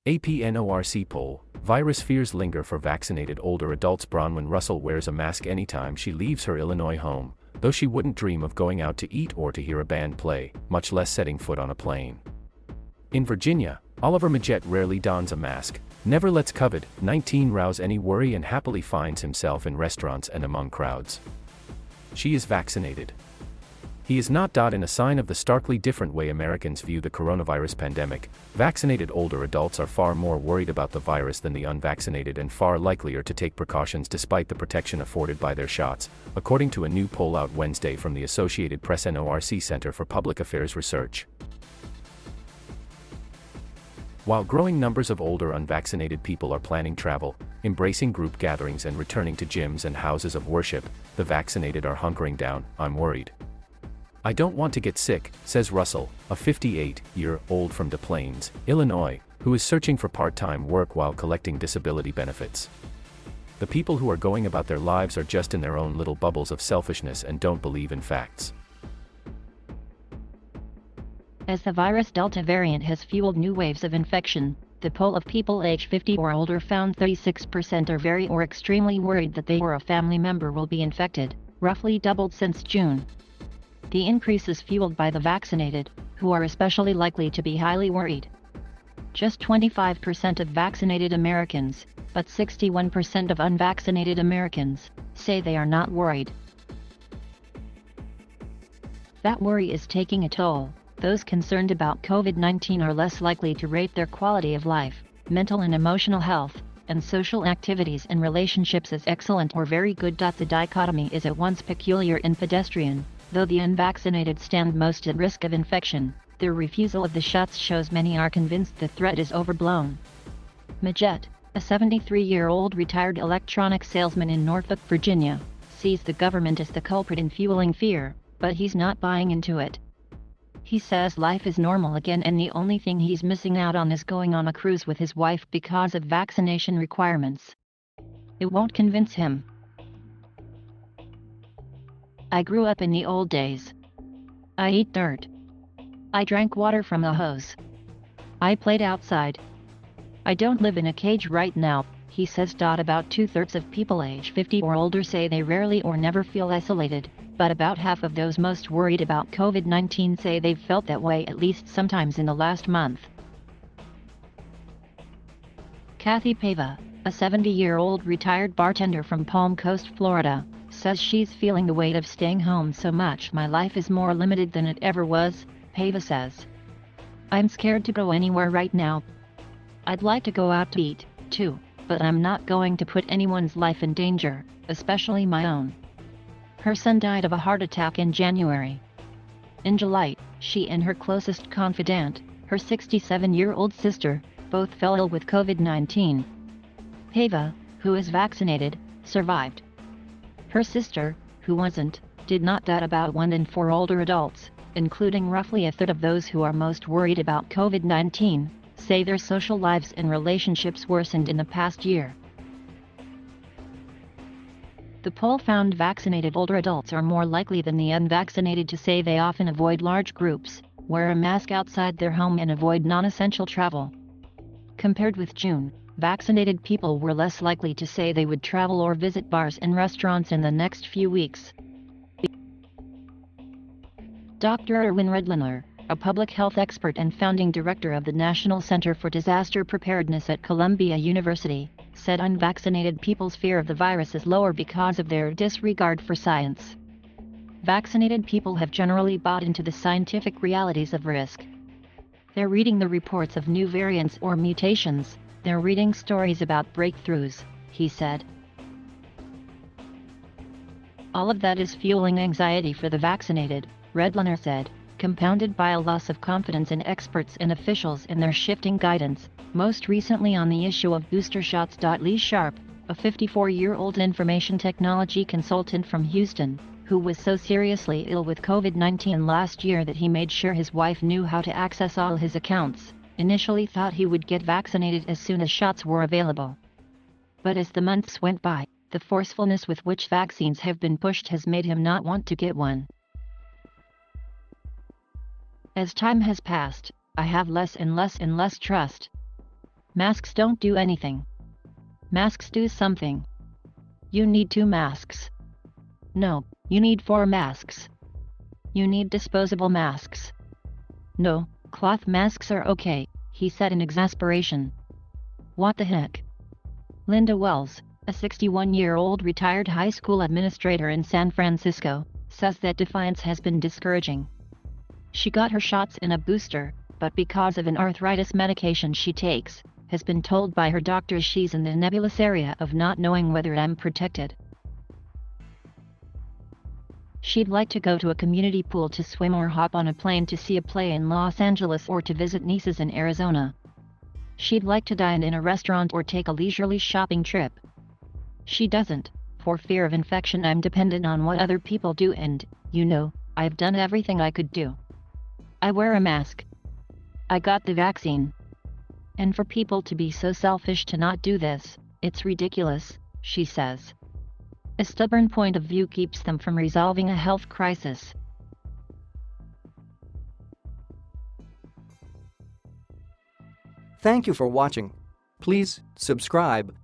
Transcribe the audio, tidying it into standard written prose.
AP-NORC poll, virus fears linger for vaccinated older adults. Bronwyn Russell wears a mask anytime she leaves her Illinois home, though she wouldn't dream of going out to eat or to hear a band play, much less setting foot on a plane. In Virginia, Oliver Midgette rarely dons a mask, never lets COVID-19 rouse any worry, and happily finds himself in restaurants and among crowds. She is vaccinated. He is not. In a sign of the starkly different way Americans view the coronavirus pandemic, vaccinated older adults are far more worried about the virus than the unvaccinated and far likelier to take precautions despite the protection afforded by their shots, according to a new poll out Wednesday from the Associated Press NORC Center for Public Affairs Research. While growing numbers of older unvaccinated people are planning travel, embracing group gatherings and returning to gyms and houses of worship, the vaccinated are hunkering down. "I'm worried. I don't want to get sick," says Russell, a 58-year-old from Des Plaines, Illinois, who is searching for part-time work while collecting disability benefits. The people who are going about their lives are just in their own little bubbles of selfishness and don't believe in facts. As the virus Delta variant has fueled new waves of infection, the poll of people age 50 or older found 36% are very or extremely worried that they or a family member will be infected, roughly doubled since June. The increase is fueled by the vaccinated, who are especially likely to be highly worried. Just 25% of vaccinated Americans, but 61% of unvaccinated Americans, say they are not worried. That worry is taking a toll. Those concerned about COVID-19 are less likely to rate their quality of life, mental and emotional health, and social activities and relationships as excellent or very good. The dichotomy is at once peculiar and pedestrian. Though the unvaccinated stand most at risk of infection, their refusal of the shots shows many are convinced the threat is overblown. Midgette, a 73-year-old retired electronics salesman in Norfolk, Virginia, sees the government as the culprit in fueling fear, but he's not buying into it. He says life is normal again and the only thing he's missing out on is going on a cruise with his wife because of vaccination requirements. It won't convince him. "I grew up in the old days. I ate dirt. I drank water from a hose. I played outside. I don't live in a cage right now," he says. About 2/3 of people age 50 or older say they rarely or never feel isolated, but about half of those most worried about COVID-19 say they've felt that way at least sometimes in the last month. Kathy Pava, a 70-year-old retired bartender from Palm Coast, Florida, says she's feeling the weight of staying home so much. "My life is more limited than it ever was," Pava says. "I'm scared to go anywhere right now. I'd like to go out to eat, too, but I'm not going to put anyone's life in danger, especially my own." Her son died of a heart attack in January. In July, she and her closest confidant, her 67-year-old sister, both fell ill with COVID-19. Pava, who is vaccinated, survived. Her sister, who wasn't, did not. About 1 in 4 older adults, including roughly a third of those who are most worried about COVID-19, say their social lives and relationships worsened in the past year. The poll found vaccinated older adults are more likely than the unvaccinated to say they often avoid large groups, wear a mask outside their home and avoid non-essential travel. Compared with June, vaccinated people were less likely to say they would travel or visit bars and restaurants in the next few weeks. Dr. Erwin Redliner, a public health expert and founding director of the National Center for Disaster Preparedness at Columbia University, said unvaccinated people's fear of the virus is lower because of their disregard for science. Vaccinated people have generally bought into the scientific realities of risk. They're reading the reports of new variants or mutations. They're reading stories about breakthroughs, he said. All of that is fueling anxiety for the vaccinated, Redliner said, compounded by a loss of confidence in experts and officials in their shifting guidance, most recently on the issue of booster shots. Lee Sharp, a 54-year-old information technology consultant from Houston, who was so seriously ill with COVID-19 last year that he made sure his wife knew how to access all his accounts, initially thought he would get vaccinated as soon as shots were available. But as the months went by, the forcefulness with which vaccines have been pushed has made him not want to get one. As time has passed, I have less and less trust. Masks don't do anything. Masks do something. You need 2 masks. No, you need 4 masks. You need disposable masks. No, cloth masks are okay, he said in exasperation. What the heck? Linda Wells, a 61-year-old retired high school administrator in San Francisco, says that defiance has been discouraging. She got her shots in a booster, but because of an arthritis medication she takes, has been told by her doctor she's in the nebulous area of not knowing whether I'm protected. She'd like to go to a community pool to swim or hop on a plane to see a play in Los Angeles or to visit nieces in Arizona. She'd like to dine in a restaurant or take a leisurely shopping trip. She doesn't, for fear of infection. I'm dependent on what other people do and, I've done everything I could do. I wear a mask. I got the vaccine. And for people to be so selfish to not do this, it's ridiculous, she says. A stubborn point of view keeps them from resolving a health crisis. Thank you for watching. Please subscribe